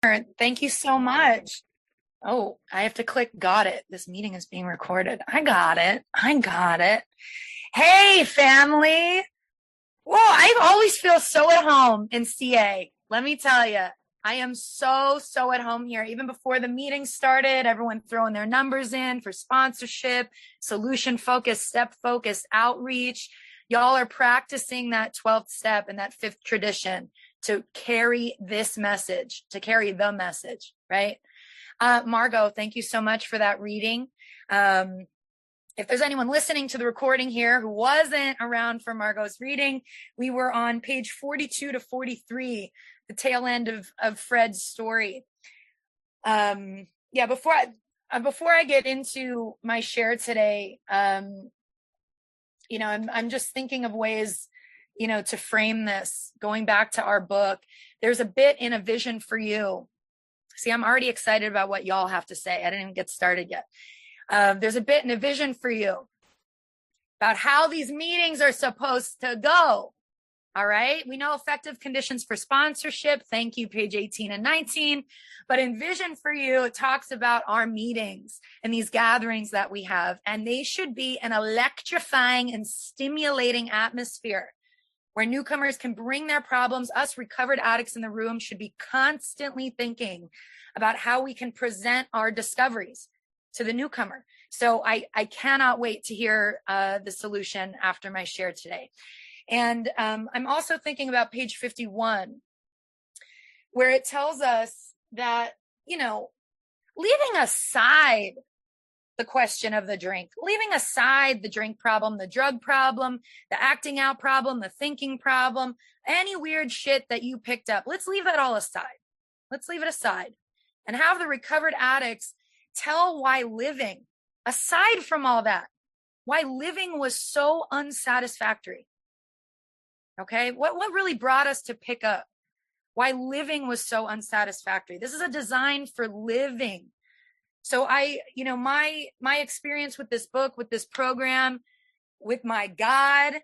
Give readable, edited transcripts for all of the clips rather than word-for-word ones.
Thank you so much. Oh, I have to click got it. This meeting is being recorded. I got it. I got it. Hey, family. Whoa, I always feel so at home in CA. Let me tell you, I am so at home here. Even before the meeting started, everyone throwing their numbers in for sponsorship, solution focused, step focused outreach. Y'all are practicing that 12th step and that fifth tradition to carry this message, to carry the message, right? Margot, thank you so much for that reading. If there's anyone listening to the recording here who wasn't around for Margot's reading, we were on page 42 to 43, the tail end of Fred's story. Before I get into my share today, I'm just thinking of ways, to frame this, going back to our book. There's a bit in A Vision for You. See, I'm already excited about what y'all have to say. I didn't even get started yet. There's a bit in A Vision for You about how these meetings are supposed to go. All right. We know effective conditions for sponsorship. Thank you, page 18 and 19. But in Vision for You, it talks about our meetings and these gatherings that we have. And they should be an electrifying and stimulating atmosphere where newcomers can bring their problems. Us recovered addicts in the room should be constantly thinking about how we can present our discoveries to the newcomer. So I cannot wait to hear the solution after my share today. And I'm also thinking about page 51, where it tells us that, leaving aside the question of the drink, leaving aside the drink problem, the drug problem, the acting out problem, the thinking problem, any weird shit that you picked up. Let's leave that all aside. Let's leave it aside and have the recovered addicts tell why living, aside from all that, why living was so unsatisfactory. Okay, what really brought us to pick up why living was so unsatisfactory? This is a design for living. So my experience with this book, with this program, with my God,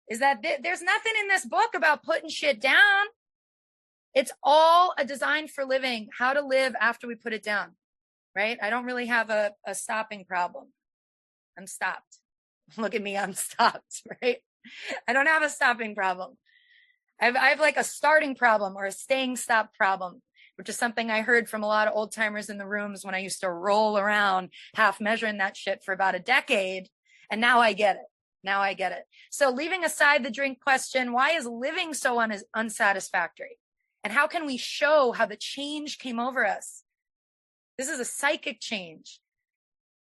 is that there's nothing in this book about putting shit down. It's all a design for living, how to live after we put it down, right? I don't really have a stopping problem. I'm stopped. Look at me, I'm stopped, right? I don't have a stopping problem. I have like a starting problem or a staying stop problem, which is something I heard from a lot of old timers in the rooms when I used to roll around half measuring that shit for about a decade. And now I get it. So leaving aside the drink question, why is living so unsatisfactory? And how can we show how the change came over us? This is a psychic change.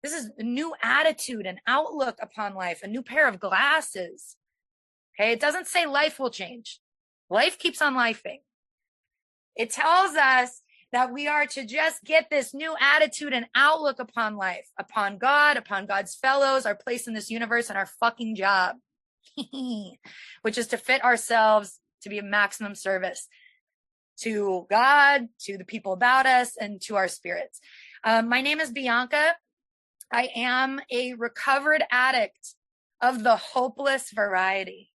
This is a new attitude and outlook upon life, a new pair of glasses. Okay, it doesn't say life will change. Life keeps on lifing. It tells us that we are to just get this new attitude and outlook upon life, upon God, upon God's fellows, our place in this universe, and our fucking job, which is to fit ourselves to be of maximum service to God, to the people about us, and to our spirits. My name is Bianca. I am a recovered addict of the hopeless variety,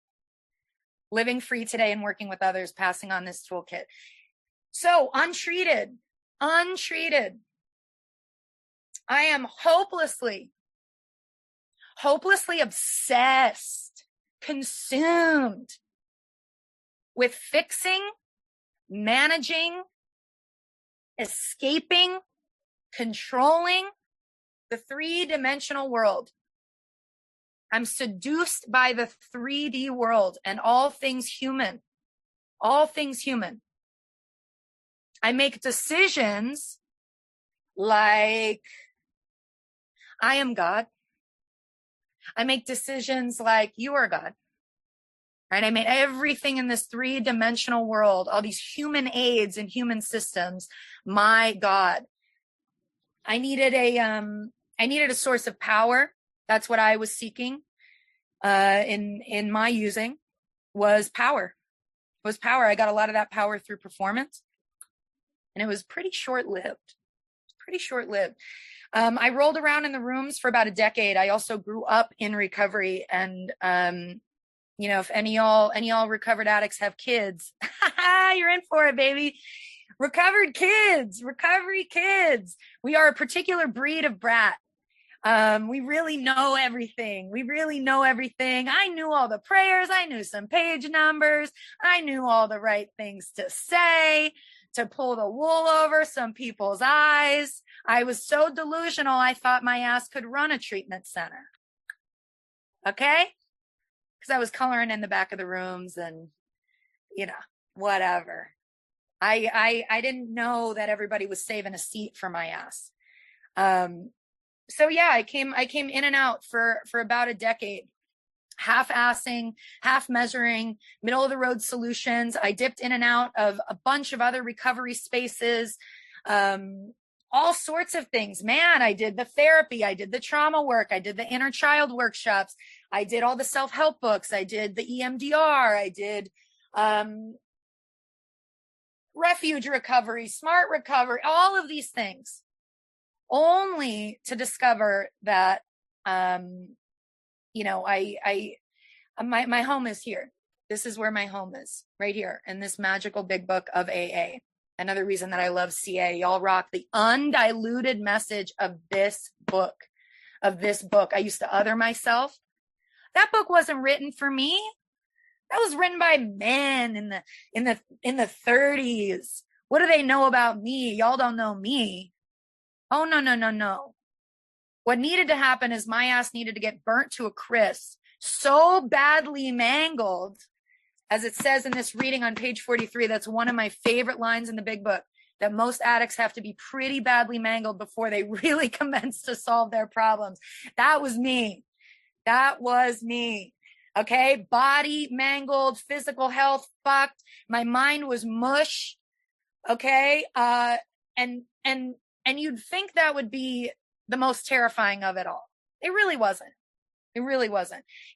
living free today and working with others, passing on this toolkit. So untreated, I am hopelessly obsessed, consumed with fixing, managing, escaping, controlling the three-dimensional world. I'm seduced by the 3D world and all things human. I make decisions like I am God. I make decisions like you are God. Right? I made everything in this three-dimensional world, all these human aids and human systems, my God. I needed a source of power. That's what I was seeking in my using was power. I got a lot of that power through performance. And it was pretty short-lived. I rolled around in the rooms for about a decade. I also grew up in recovery. And, if any y'all recovered addicts have kids, you're in for it, baby. recovered kids, recovery kids. We are a particular breed of brat. We really know everything. We really know everything. I knew all the prayers. I knew some page numbers. I knew all the right things to say, to pull the wool over some people's eyes. I was so delusional, I thought my ass could run a treatment center. Okay? Because I was coloring in the back of the rooms and, whatever. I didn't know that everybody was saving a seat for my ass. So yeah, I came in and out for about a decade, half-assing, half measuring, middle of the road solutions. I dipped in and out of a bunch of other recovery spaces, all sorts of things. Man, I did the therapy. I did the trauma work. I did the inner child workshops. I did all the self-help books. I did the EMDR. I did, refuge recovery, smart recovery, all of these things, only to discover that, my home is here. This is where my home is, right here in this magical big book of AA. Another reason that I love CA. Y'all rock the undiluted message of this book. I used to other myself. That book wasn't written for me. That was written by men in the 30s. What do they know about me? Y'all don't know me. Oh, no. What needed to happen is my ass needed to get burnt to a crisp, so badly mangled, as it says in this reading on page 43. That's one of my favorite lines in the big book, that most addicts have to be pretty badly mangled before they really commence to solve their problems. That was me. Okay. Body mangled, physical health fucked. My mind was mush. Okay. And you'd think that would be the most terrifying of it all. It really wasn't.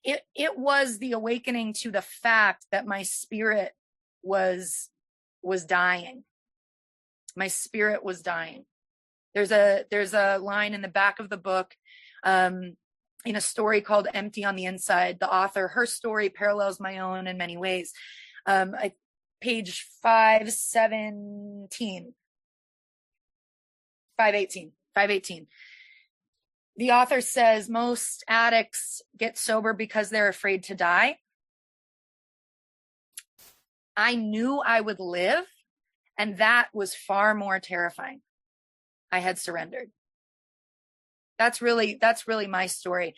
It was the awakening to the fact that my spirit was dying. My spirit was dying. There's a line in the back of the book, in a story called Empty on the Inside. The author, her story parallels my own in many ways. Page 518. The author says most addicts get sober because they're afraid to die. I knew I would live, and that was far more terrifying. I had surrendered. That's really my story.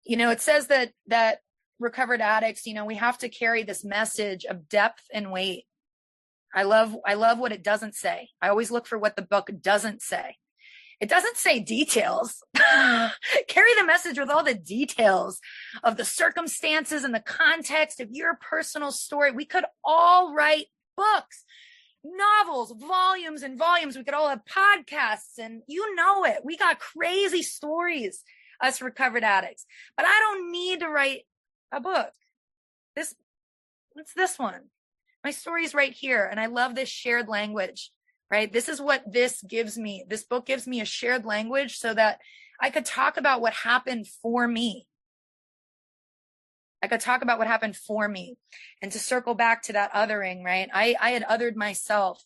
It says that recovered addicts, we have to carry this message of depth and weight. I love what it doesn't say. I always look for what the book doesn't say. It doesn't say details. Carry the message with all the details of the circumstances and the context of your personal story. We could all write books, novels, volumes and volumes. We could all have podcasts, and it. We got crazy stories, us recovered addicts. But I don't need to write a book. What's this one? My story's right here, and I love this shared language. Right? This is what this gives me. This book gives me a shared language so that I could talk about what happened for me. And to circle back to that othering, right? I had othered myself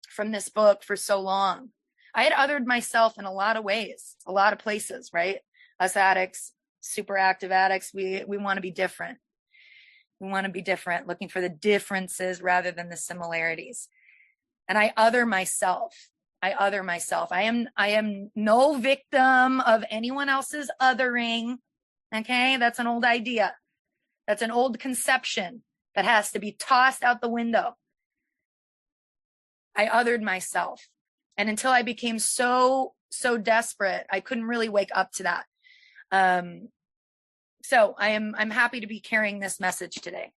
from this book for so long. I had othered myself in a lot of ways, a lot of places, right? Us addicts, super active addicts, we want to be different. We want to be different, looking for the differences rather than the similarities. And I other myself. I am no victim of anyone else's othering. Okay. That's an old idea. That's an old conception that has to be tossed out the window. I othered myself. And until I became so desperate, I couldn't really wake up to that. So I'm happy to be carrying this message today.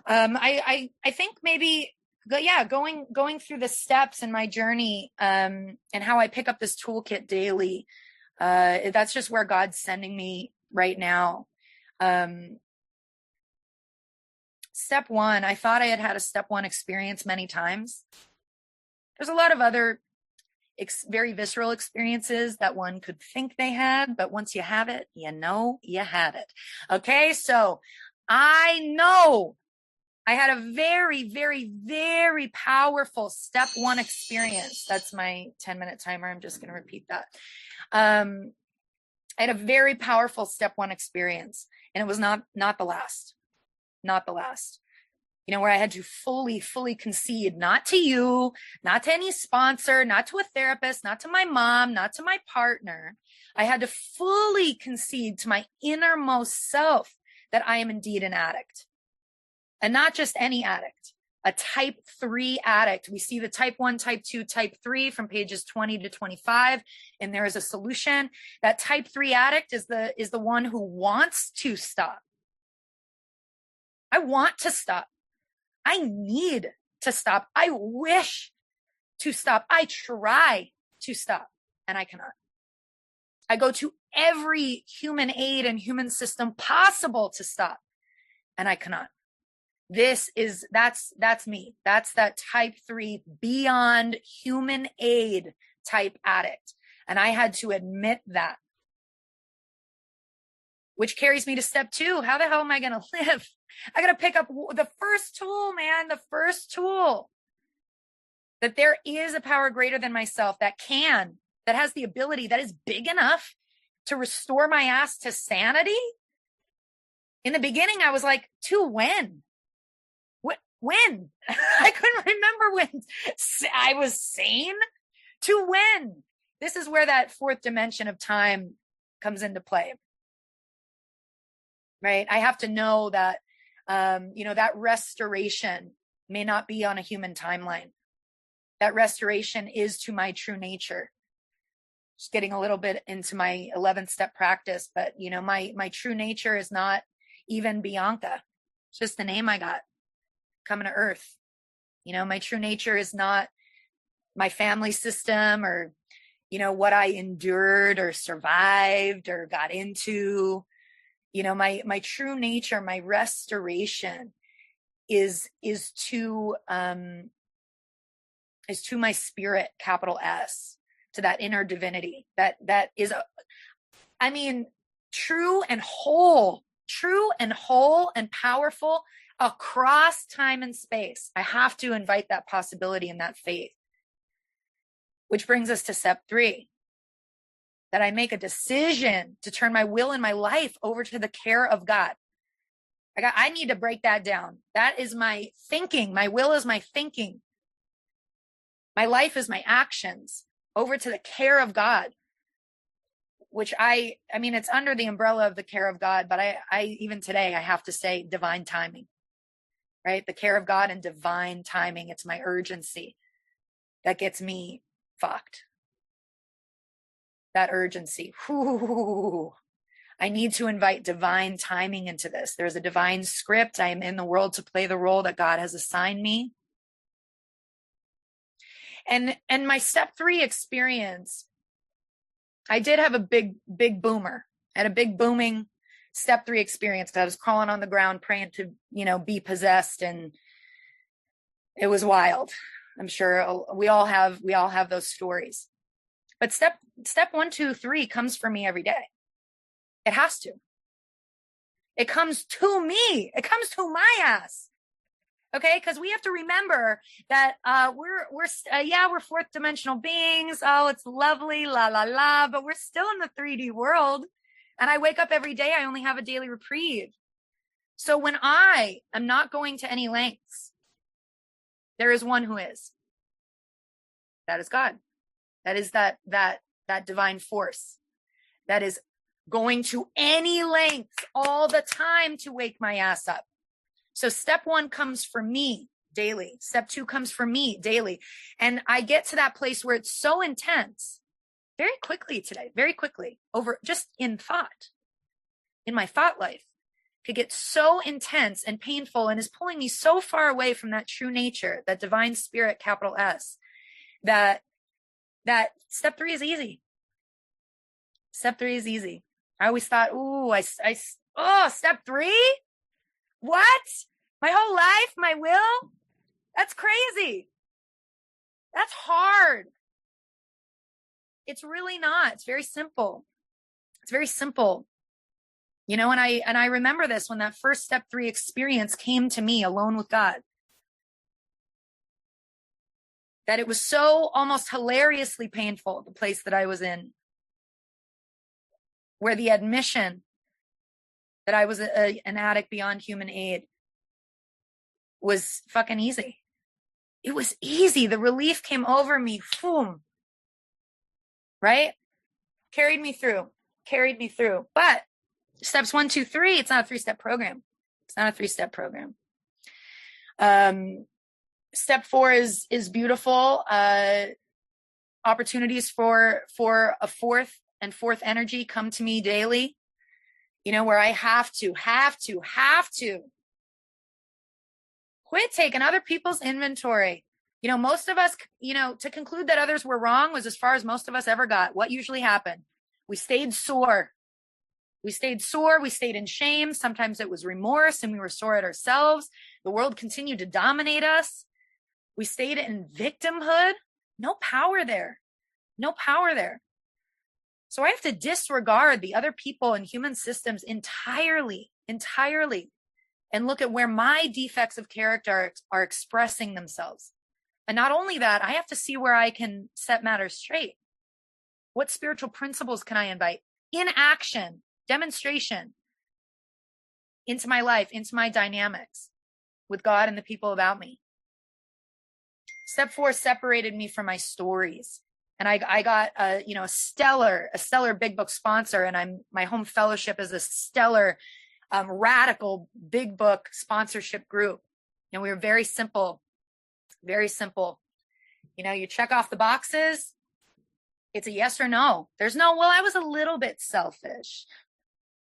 I think maybe, going through the steps in my journey, and how I pick up this toolkit daily. That's just where God's sending me right now. Step one, I thought I had a step one experience many times. There's a lot of other very visceral experiences that one could think they had, but once you have it, you had it. Okay. So I know I had a very, very, very powerful step one experience. That's my 10-minute timer. I'm just going to repeat that. I had a very powerful step one experience, and it was not the last, where I had to fully concede, not to you, not to any sponsor, not to a therapist, not to my mom, not to my partner. I had to fully concede to my innermost self that I am indeed an addict, and not just any addict, a type 3 addict. We see the type 1, type 2, type 3 from pages 20 to 25, and there is a solution. That type 3 addict is the one who wants to stop. I want to stop. I need to stop. I wish to stop. I try to stop, and I cannot. I go to every human aid and human system possible to stop, and I cannot. That's me. That's that type 3 beyond human aid type addict. And I had to admit that, which carries me to step 2. How the hell am I going to live? I got to pick up the first tool, man, the first tool, that there is a power greater than myself that has the ability, that is big enough to restore my ass to sanity. In the beginning, I was like, to when? When? I couldn't remember when I was sane. To when? This is where that fourth dimension of time comes into play, right? I have to know that, that restoration may not be on a human timeline. That restoration is to my true nature. Just getting a little bit into my 11th step practice, but my true nature is not even Bianca. It's just the name I got coming to earth. My true nature is not my family system or, what I endured or survived or got into. My true nature, my restoration is to my spirit, capital S, to that inner divinity that is true and whole and powerful across time and space. I have to invite that possibility and that faith, which brings us to step 3, that I make a decision to turn my will and my life over to the care of God. I need to break that down. That is my thinking. My will is my thinking. My life is my actions, over to the care of God, which it's under the umbrella of the care of God, but I even today, I have to say divine timing, right? The care of God and divine timing. It's my urgency that gets me fucked. That urgency. Whew. I need to invite divine timing into this. There's a divine script. I am in the world to play the role that God has assigned me. And my step 3 experience, I did have a big boomer. I had a big booming step 3 experience. I was crawling on the ground praying to, be possessed, and it was wild. I'm sure we all have those stories. But step 1, 2, 3 comes for me every day. It has to. It comes to me. It comes to my ass. Okay, because we have to remember that we're fourth dimensional beings. Oh, it's lovely, la la la, but we're still in the 3D world. And I wake up every day. I only have a daily reprieve. So when I am not going to any lengths, there is one who is. That is God. That is that divine force that is going to any lengths all the time to wake my ass up. So step 1 comes for me daily. Step 2 comes for me daily. And I get to that place where it's so intense very quickly today, very quickly, over just in thought, in my thought life, could get so intense and painful and is pulling me so far away from that true nature, that divine spirit, capital S, that step 3 is easy. Step 3 is easy. I always thought, step 3? What? My whole life, my will? That's crazy. That's hard. It's really not. It's very simple. It's very simple. You know, and I remember this when that first step 3 experience came to me alone with God, that it was so almost hilariously painful, the place that I was in, where the admission that I was an addict beyond human aid was fucking easy. It was easy. The relief came over me. Boom. Right? Carried me through. But steps 1, 2, 3, it's not a 3-step program. It's not a 3-step program. Step 4 is beautiful. Opportunities for a fourth energy come to me daily, you know, where I have to quit taking other people's inventory. You know, most of us, you know, to conclude that others were wrong was as far as most of us ever got. What usually happened? We stayed sore. We stayed in shame. Sometimes it was remorse and we were sore at ourselves. The world continued to dominate us. We stayed in victimhood. No power there. So I have to disregard the other people and human systems entirely, and look at where my defects of character are expressing themselves. And not only that, I have to see where I can set matters straight. What spiritual principles can I invite in action, demonstration, into my life, into my dynamics with God and the people about me? Step 4 separated me from my stories. And I got a stellar big book sponsor, and my home fellowship is a stellar, radical big book sponsorship group. And we were very simple. You know, you check off the boxes. It's a yes or no. There's no, well, I was a little bit selfish.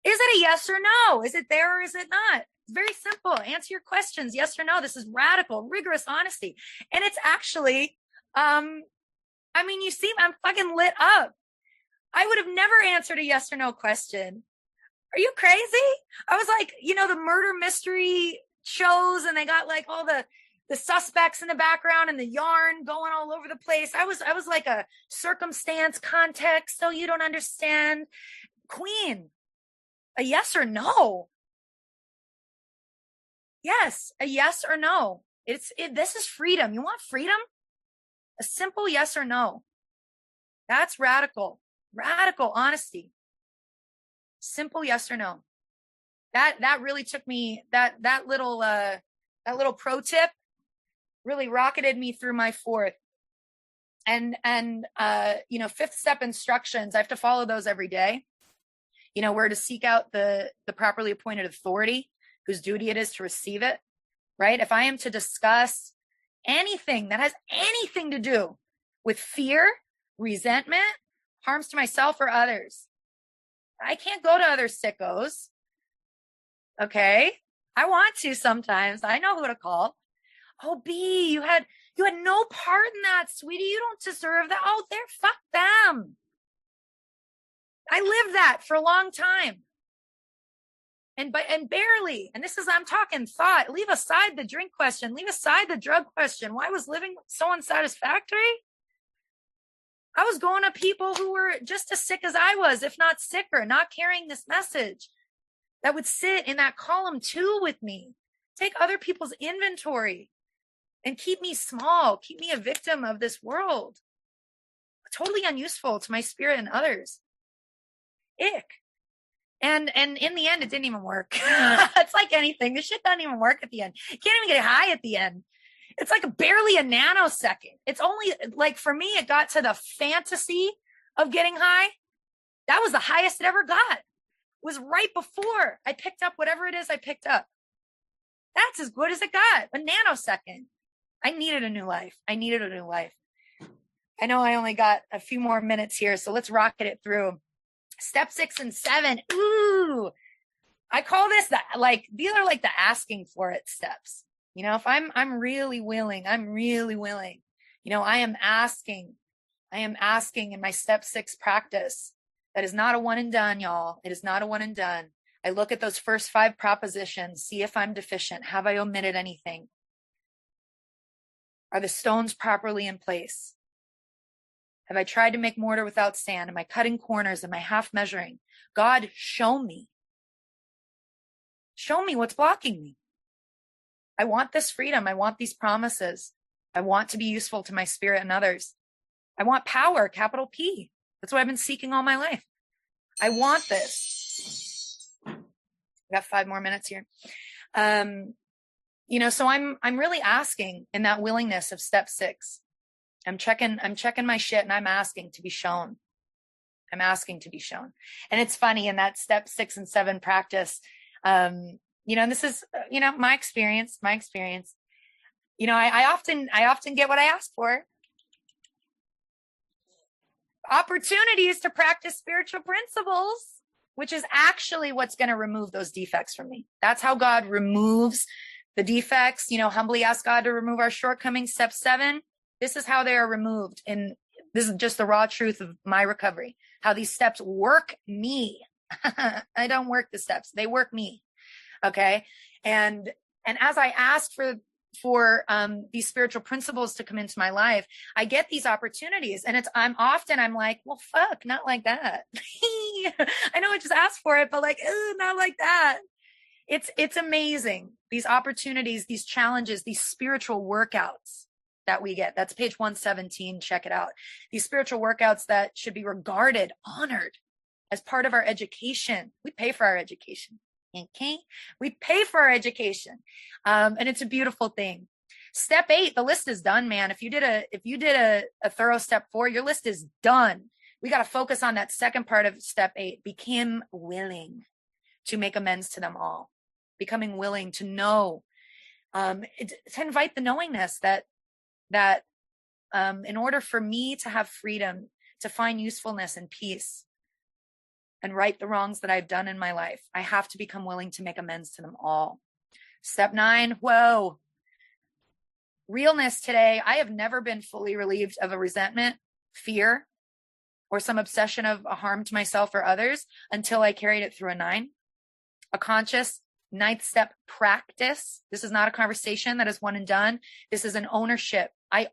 Is it a yes or no? Is it there or is it not? It's very simple. Answer your questions, yes or no. This is radical, rigorous honesty. And it's actually, I mean, you see, I'm fucking lit up. I would have never answered a yes or no question. Are you crazy? I was like, you know, the murder mystery shows, and they got like all the suspects in the background and the yarn going all over the place. I was like a circumstance, context, so you don't understand. Queen, a yes or no. Yes, a yes or no. This is freedom. You want freedom? A simple yes or no. That's radical honesty. Simple yes or no. That really took me, that little pro tip really rocketed me through my 4th. And you know, 5th step instructions, I have to follow those every day. You know, we're to seek out the properly appointed authority whose duty it is to receive it, right? If I am to discuss anything that has anything to do with fear, resentment, harms to myself or others, I can't go to other sickos. Okay. I want to sometimes. I know who to call. Oh, B, you had no part in that, sweetie. You don't deserve that. Oh, fuck them. I lived that for a long time. And barely, and this is, I'm talking thought, leave aside the drink question, leave aside the drug question. Why was living so unsatisfactory? I was going to people who were just as sick as I was, if not sicker, not carrying this message, that would sit in that column 2 with me, take other people's inventory and keep me small, keep me a victim of this world. Totally unuseful to my spirit and others. Ick. And in the end, it didn't even work. It's like anything. This shit doesn't even work at the end. You can't even get high at the end. It's like barely a nanosecond. It's only like, for me, it got to the fantasy of getting high. That was the highest it ever got. It was right before I picked up whatever it is I picked up. That's as good as it got. A nanosecond. I needed a new life. I know I only got a few more minutes here, so let's rocket it through. Step 6 and 7. Ooh, I call this these are like the asking for it steps. You know, if I'm really willing, you know, I am asking in my step 6 practice. That is not a one and done, y'all. It is not a one and done. I look at those first 5 propositions, see if I'm deficient. Have I omitted anything? Are the stones properly in place? Have I tried to make mortar without sand? Am I cutting corners? Am I half measuring? God, show me. Show me what's blocking me. I want this freedom. I want these promises. I want to be useful to my spirit and others. I want power, capital P. That's what I've been seeking all my life. I want this. I got 5 more minutes here. So I'm really asking in that willingness of step 6. I'm checking my shit and I'm asking to be shown. I'm asking to be shown. And it's funny in that step 6 and 7 practice, and this is, my experience, I often get what I ask for. Opportunities to practice spiritual principles, which is actually what's going to remove those defects from me. That's how God removes the defects. Humbly ask God to remove our shortcomings. Step 7. This is how they are removed. And this is just the raw truth of my recovery, how these steps work me. I don't work the steps. They work me. Okay. And as I ask for these spiritual principles to come into my life, I get these opportunities, and I'm like, well, fuck, not like that. I know I just asked for it, but not like that. It's amazing. These opportunities, these challenges, these spiritual workouts that we get. That's page 117. Check it out. These spiritual workouts that should be regarded, honored as part of our education. We pay for our education. Okay. We pay for our education. And it's a beautiful thing. Step 8, the list is done, man. If you did a thorough step 4, your list is done. We got to focus on that second part of step 8, became willing to make amends to them all, becoming willing to know, to invite the knowingness that in order for me to have freedom, to find usefulness and peace, and right the wrongs that I've done in my life, I have to become willing to make amends to them all. Step 9, whoa. Realness today. I have never been fully relieved of a resentment, fear, or some obsession of a harm to myself or others until I carried it through a 9. A conscious 9th step practice. This is not a conversation that is one and done. This is an ownership. I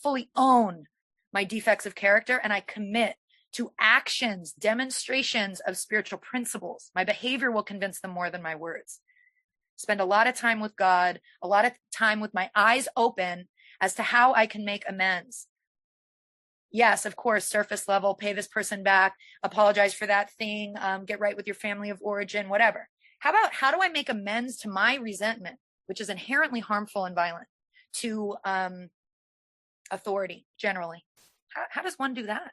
fully own my defects of character, and I commit to actions, demonstrations of spiritual principles. My behavior will convince them more than my words. Spend a lot of time with God, a lot of time with my eyes open as to how I can make amends. Yes, of course, surface level, pay this person back, apologize for that thing, get right with your family of origin, whatever. How do I make amends to my resentment, which is inherently harmful and violent, to authority generally? How does one do that?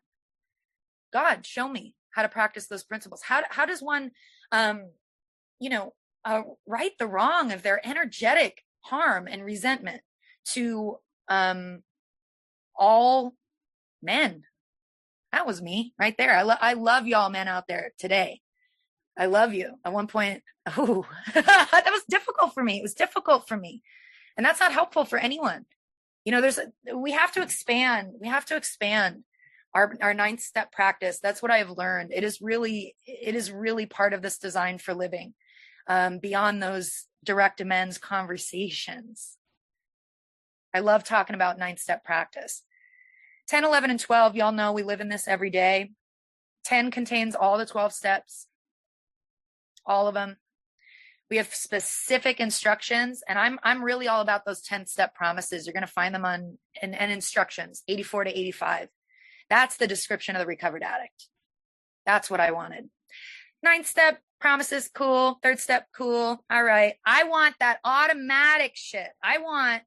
God, show me how to practice those principles. How does one, right the wrong of their energetic harm and resentment to all men? That was me right there. I love y'all men out there today. I love you. At one point, that was difficult for me. It was difficult for me. And that's not helpful for anyone. We have to expand. We have to expand our 9th step practice. That's what I have learned. It is really part of this design for living, beyond those direct amends conversations. I love talking about 9th step practice. 10, 11, and 12, y'all know we live in this every day. 10 contains all the 12 steps, all of them. We have specific instructions, and I'm really all about those 10 step promises. You're going to find them in instructions, 84 to 85. That's the description of the recovered addict. That's what I wanted. 9th step promises, cool. 3rd step, cool. All right. I want that automatic shit. I want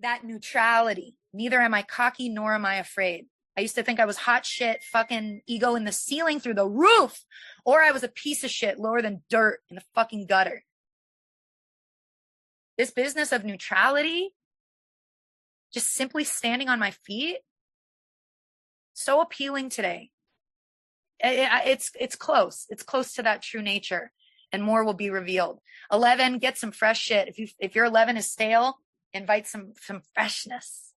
that neutrality. Neither am I cocky nor am I afraid. I used to think I was hot shit, fucking ego in the ceiling through the roof, or I was a piece of shit lower than dirt in the fucking gutter. This business of neutrality, just simply standing on my feet, so appealing today. It's close. It's close to that true nature, and more will be revealed. 11, get some fresh shit. If your 11 is stale, invite some freshness.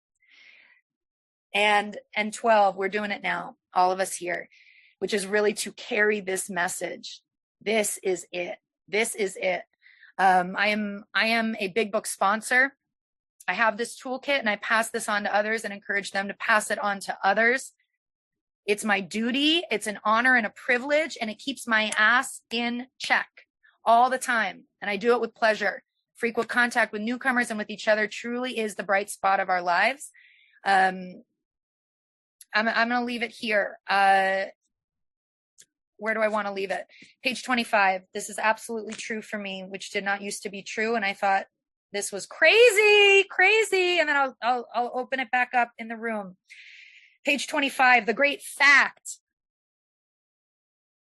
And 12, we're doing it now, all of us here, which is really to carry this message. This is it. This is it. I am a Big Book sponsor. I have this toolkit, and I pass this on to others and encourage them to pass it on to others. It's my duty. It's an honor and a privilege, and it keeps my ass in check. all the time, and I do it with pleasure. Frequent contact with newcomers and with each other truly is the bright spot of our lives. I'm going to leave it here. Where do I want to leave it? Page 25. This is absolutely true for me, which did not used to be true. And I thought this was crazy. And then I'll open it back up in the room. Page 25. The great fact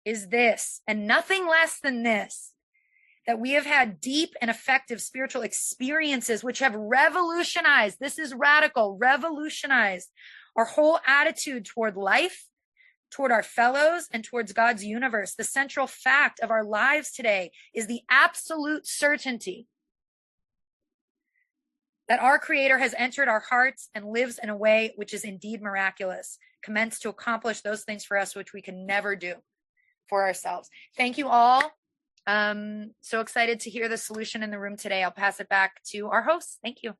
is this, and nothing less than this, that we have had deep and effective spiritual experiences which have revolutionized, this is radical, revolutionized our whole attitude toward life, toward our fellows, and towards God's universe. The central fact of our lives today is the absolute certainty that our Creator has entered our hearts and lives in a way which is indeed miraculous, commenced to accomplish those things for us which we can never do for ourselves. Thank you all. So excited to hear the solution in the room today. I'll pass it back to our host. Thank you.